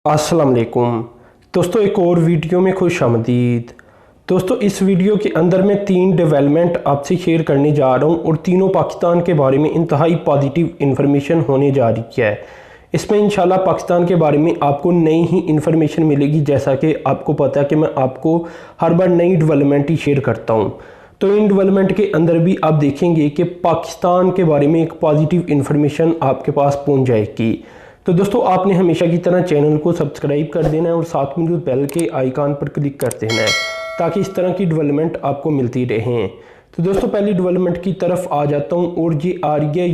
अस्सलाम वालेकुम दोस्तों, एक और वीडियो में खुश आमदीद। दोस्तों, इस वीडियो के अंदर मैं 3 डेवलपमेंट आपसे शेयर करने जा रहा हूँ और तीनों पाकिस्तान के बारे में इंतहाई पॉजिटिव इन्फॉर्मेशन होने जा रही है। इसमें इंशाल्लाह पाकिस्तान के बारे में आपको नई ही इन्फॉर्मेशन मिलेगी। जैसा कि आपको पता है कि मैं आपको हर बार नई डेवलपमेंट ही शेयर करता हूँ, तो इन डेवलपमेंट के अंदर भी आप देखेंगे कि पाकिस्तान के बारे में एक पॉजिटिव इन्फॉर्मेशन आपके पास पहुँच जाएगी। तो दोस्तों, आपने हमेशा की तरह चैनल को सब्सक्राइब कर देना है और साथ में बेल के आइकन पर क्लिक कर देना है ताकि इस तरह की डेवलपमेंट आपको मिलती रहें। तो दोस्तों, पहली डेवलपमेंट की तरफ आ जाता हूँ और ये आ रही है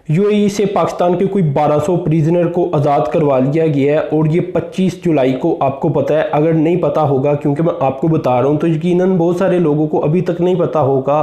यूएई से पाकिस्तान के कोई 1200 प्रिजनर को आज़ाद करवा लिया गया है और ये 25 जुलाई को आपको पता है। अगर नहीं पता होगा, क्योंकि मैं आपको बता रहा हूँ, तो यकीनन बहुत सारे लोगों को अभी तक नहीं पता होगा।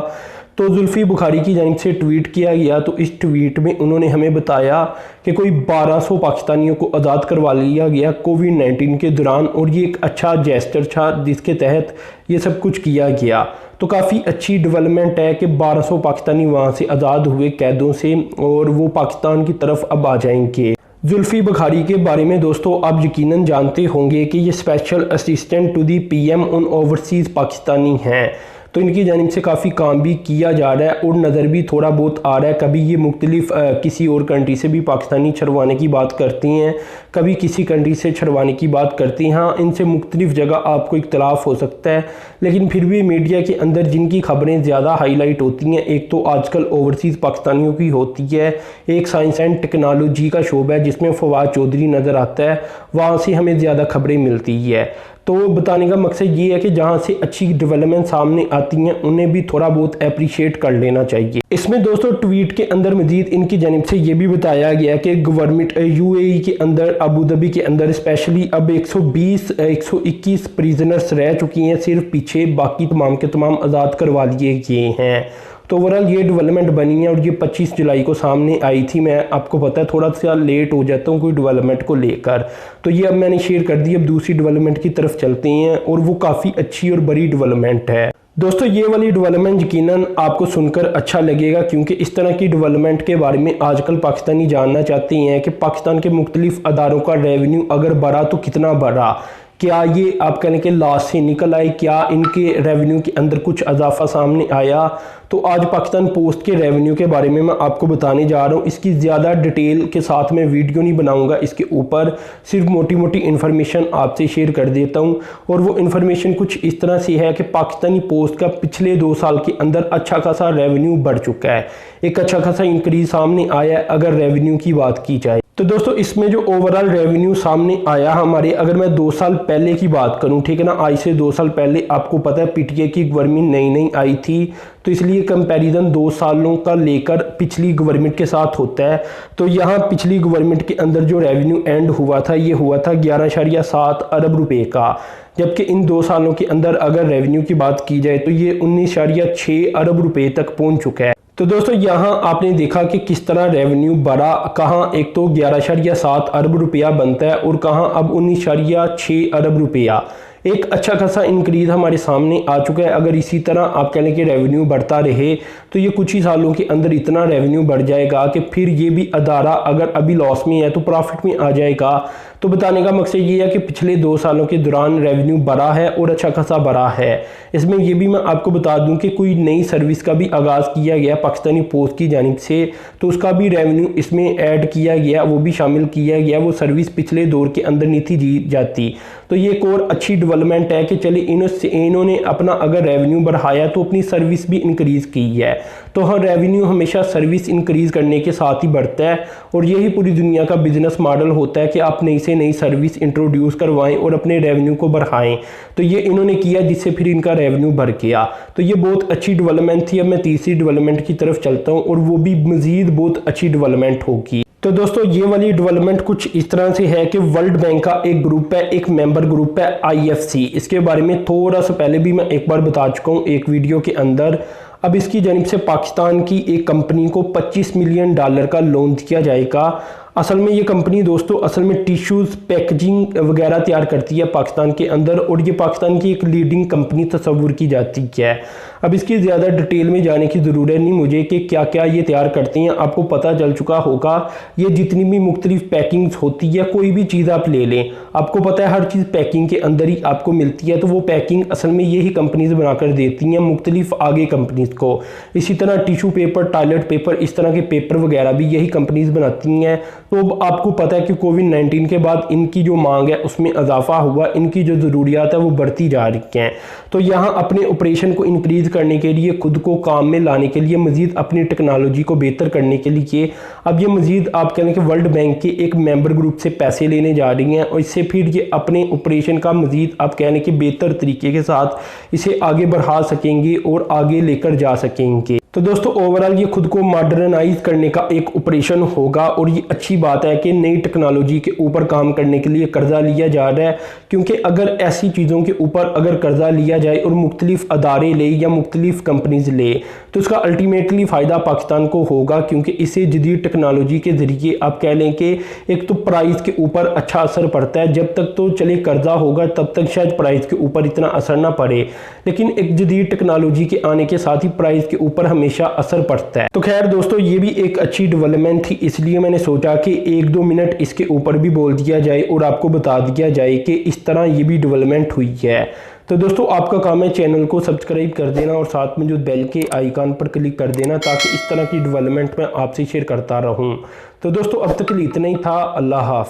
तो जुल्फी बुखारी की जानिब से ट्वीट किया गया, तो इस ट्वीट में उन्होंने हमें बताया कि कोई 1200 पाकिस्तानियों को आज़ाद करवा लिया गया कोविड-19 के दौरान, और ये एक अच्छा जेस्चर था जिसके तहत ये सब कुछ किया गया। तो काफ़ी अच्छी डेवलपमेंट है कि 1200 पाकिस्तानी वहाँ से आज़ाद हुए कैदों से और वो पाकिस्तान की तरफ अब आ जाएंगे। जुल्फी बुखारी के बारे में दोस्तों आप यकीनन जानते होंगे कि ये special assistant to the PM on overseas Pakistani हैं। तो इनकी जानिब से काफ़ी काम भी किया जा रहा है और नज़र भी थोड़ा बहुत आ रहा है। कभी ये मुख्तलिफ किसी और कंट्री से भी पाकिस्तानी छड़वाने की बात करती हैं, कभी किसी कंट्री से छड़वाने की बात करती हैं। हाँ, इनसे मुख्तलिफ जगह आपको इख्तलाफ हो सकता है, लेकिन फिर भी मीडिया के अंदर जिनकी खबरें ज़्यादा हाईलाइट होती हैं, एक तो आजकल ओवरसीज़ पाकिस्तानियों की होती है, एक साइंस एंड टेक्नोलॉजी का शोबा है जिसमें फवाद चौधरी नज़र आता है, वहाँ से हमें ज़्यादा खबरें मिलती है। तो बताने का मकसद ये है कि जहाँ से अच्छी डेवलपमेंट सामने आती हैं उन्हें भी थोड़ा बहुत अप्रिशिएट कर लेना चाहिए। इसमें दोस्तों ट्वीट के अंदर मजीद इनकी जानिब से ये भी बताया गया कि गवर्नमेंट यूएई के अंदर, अबू धाबी के अंदर स्पेशली अब 121 प्रिजनर्स रह चुकी हैं सिर्फ पीछे, बाकी तमाम के तमाम आज़ाद करवा लिए गए हैं। तो ओवरऑल ये डेवलपमेंट बनी है और ये 25 जुलाई को सामने आई थी। मैं आपको पता है थोड़ा सा लेट हो जाता हूँ कोई डेवलपमेंट को लेकर, तो ये अब मैंने शेयर कर दी। अब दूसरी डेवलपमेंट की तरफ चलते हैं और वो काफ़ी अच्छी और बड़ी डेवलपमेंट है। दोस्तों, ये वाली डेवलपमेंट यकीनन आपको सुनकर अच्छा लगेगा, क्योंकि इस तरह की डेवलपमेंट के बारे में आजकल पाकिस्तानी जानना चाहते हैं कि पाकिस्तान के मुख्तलिफ अदारों का रेवेन्यू अगर बढ़ा तो कितना बढ़ा, क्या ये आप कहने के लॉस से निकल आए, क्या इनके रेवेन्यू के अंदर कुछ इजाफा सामने आया। तो आज पाकिस्तान पोस्ट के रेवेन्यू के बारे में मैं आपको बताने जा रहा हूँ। इसकी ज़्यादा डिटेल के साथ मैं वीडियो नहीं बनाऊँगा, इसके ऊपर सिर्फ मोटी मोटी इन्फॉर्मेशन आपसे शेयर कर देता हूँ। और वो इन्फॉर्मेशन कुछ इस तरह से है कि पाकिस्तानी पोस्ट का पिछले 2 साल के अंदर अच्छा खासा रेवेन्यू बढ़ चुका है, एक अच्छा खासा इंक्रीज सामने आया है अगर रेवेन्यू की बात की जाए। तो दोस्तों, इसमें जो ओवरऑल रेवेन्यू सामने आया हमारे, अगर मैं 2 साल पहले की बात करूं, ठीक है ना, आज से 2 साल पहले आपको पता है पीटीए की गवर्नमेंट नई आई थी, तो इसलिए कंपैरिजन 2 सालों का लेकर पिछली गवर्नमेंट के साथ होता है। तो यहाँ पिछली गवर्नमेंट के अंदर जो रेवेन्यू एंड हुआ था, ये हुआ था 11.7 अरब रुपए का, जबकि इन 2 सालों के अंदर अगर रेवेन्यू की बात की जाए तो ये 19.6 अरब रुपए तक पहुँच चुका है। तो दोस्तों, यहाँ आपने देखा कि किस तरह रेवेन्यू बढ़ा, कहाँ एक तो 11.7 अरब रुपया बनता है और कहाँ अब 19.6 अरब रुपया। एक अच्छा खासा इंक्रीज हमारे सामने आ चुका है। अगर इसी तरह आप कह लें कि रेवेन्यू बढ़ता रहे तो ये कुछ ही सालों के अंदर इतना रेवेन्यू बढ़ जाएगा कि फिर ये भी अदारा अगर अभी लॉस में है तो प्रॉफिट में आ जाएगा। तो बताने का मकसद ये है कि पिछले 2 सालों के दौरान रेवेन्यू बढ़ा है और अच्छा खासा बढ़ा है। इसमें ये भी मैं आपको बता दूं कि कोई नई सर्विस का भी आगाज़ किया गया पाकिस्तानी पोस्ट की जानिब से, तो उसका भी रेवेन्यू इसमें ऐड किया गया, वो भी शामिल किया गया। वो सर्विस पिछले दौर के अंदर नहीं थी दी जाती। तो ये एक और अच्छी डेवलपमेंट है कि चलिए इन्होंने अपना अगर रेवेन्यू बढ़ाया तो अपनी सर्विस भी इंक्रीज़ की है। तो हर रेवेन्यू हमेशा सर्विस इंक्रीज़ करने के साथ ही बढ़ता है और यही पूरी दुनिया का बिजनेस मॉडल होता है कि आप नई से नई सर्विस इंट्रोड्यूस करवाएं और अपने रेवेन्यू को बढ़ाएं। तो ये इन्होंने किया जिससे फिर इनका रेवेन्यू बढ़ गया। तो ये बहुत अच्छी डेवलपमेंट थी। अब मैं तीसरी डेवलपमेंट की तरफ चलता हूँ और वो भी मज़ीद बहुत अच्छी डेवलपमेंट होगी। तो दोस्तों, ये वाली डेवलपमेंट कुछ इस तरह से है कि वर्ल्ड बैंक का एक ग्रुप है, एक मेंबर ग्रुप है आईएफसी। इसके बारे में थोड़ा सा पहले भी मैं एक बार बता चुका हूँ एक वीडियो के अंदर। अब इसकी जानिब से पाकिस्तान की एक कंपनी को $25 मिलियन का लोन दिया जाएगा असल में ये कंपनी दोस्तों असल में टिश्यूज़ पैकेजिंग वगैरह तैयार करती है पाकिस्तान के अंदर, और ये पाकिस्तान की एक लीडिंग कंपनी तस्वुर की जाती है। अब इसकी ज़्यादा डिटेल में जाने की ज़रूरत नहीं मुझे कि क्या क्या ये तैयार करते हैं, आपको पता चल चुका होगा। ये जितनी भी मुख्तलिफ पैकिंग्स होती है, कोई भी चीज़ आप ले लें, आपको पता है हर चीज़ पैकिंग के अंदर ही आपको मिलती है। तो वो पैकिंग असल में यही कंपनीज बनाकर देती हैं मुख्तलिफ आगे कंपनीज को। इसी तरह टिशू पेपर, टॉयलेट पेपर, इस तरह के पेपर वगैरह भी यही कंपनीज बनाती हैं। तो अब आपको पता है कि कोविड-19 के बाद इनकी जो मांग है उसमें इजाफा हुआ, इनकी जो ज़रूरियात है वो बढ़ती जा रही हैं। तो यहाँ अपने ऑपरेशन को इंक्रीज़ करने के लिए, खुद को काम में लाने के लिए, मज़ीद अपनी टेक्नोलॉजी को बेहतर करने के लिए अब ये मज़ीद आप कह लें कि वर्ल्ड बैंक के एक मेंबर ग्रुप से पैसे लेने जा रही हैं, और इससे फिर ये अपने ऑपरेशन का मज़ीद आप कह लें कि बेहतर तरीके के साथ इसे आगे बढ़ा सकेंगे और आगे लेकर जा सकेंगे। तो दोस्तों ओवरऑल ये खुद को मॉडर्नाइज करने का एक ऑपरेशन होगा, और ये अच्छी बात है कि नई टेक्नोलॉजी के ऊपर काम करने के लिए कर्जा लिया जा रहा है। क्योंकि अगर ऐसी चीज़ों के ऊपर अगर कर्जा लिया जाए और मुख्तलिफ अदारे ले या मुख्तलिफ कंपनीज ले, तो इसका अल्टीमेटली फ़ायदा पाकिस्तान को होगा। क्योंकि इसे जदीद टेक्नोलॉजी के ज़रिए आप कह लें कि एक तो प्राइस के ऊपर अच्छा असर पड़ता है। जब तक तो चले कर्जा होगा तब तक शायद प्राइस के ऊपर इतना असर ना पड़े, लेकिन एक जदीद टेक्नोलॉजी के आने के साथ ही प्राइस के ऊपर हमेशा असर पड़ता है। तो खैर दोस्तों ये भी एक अच्छी डेवलपमेंट थी, इसलिए मैंने सोचा कि 1-2 मिनट इसके ऊपर भी बोल दिया जाए और आपको बता दिया जाए कि इस तरह ये भी डेवलपमेंट हुई है। तो दोस्तों आपका काम है चैनल को सब्सक्राइब कर देना और साथ में जो बेल के आइकन पर क्लिक कर देना, ताकि इस तरह की डेवलपमेंट मैं आपसे शेयर करता रहूं। तो दोस्तों अब तक के लिए इतना ही था। अल्लाह हाफ़िज़।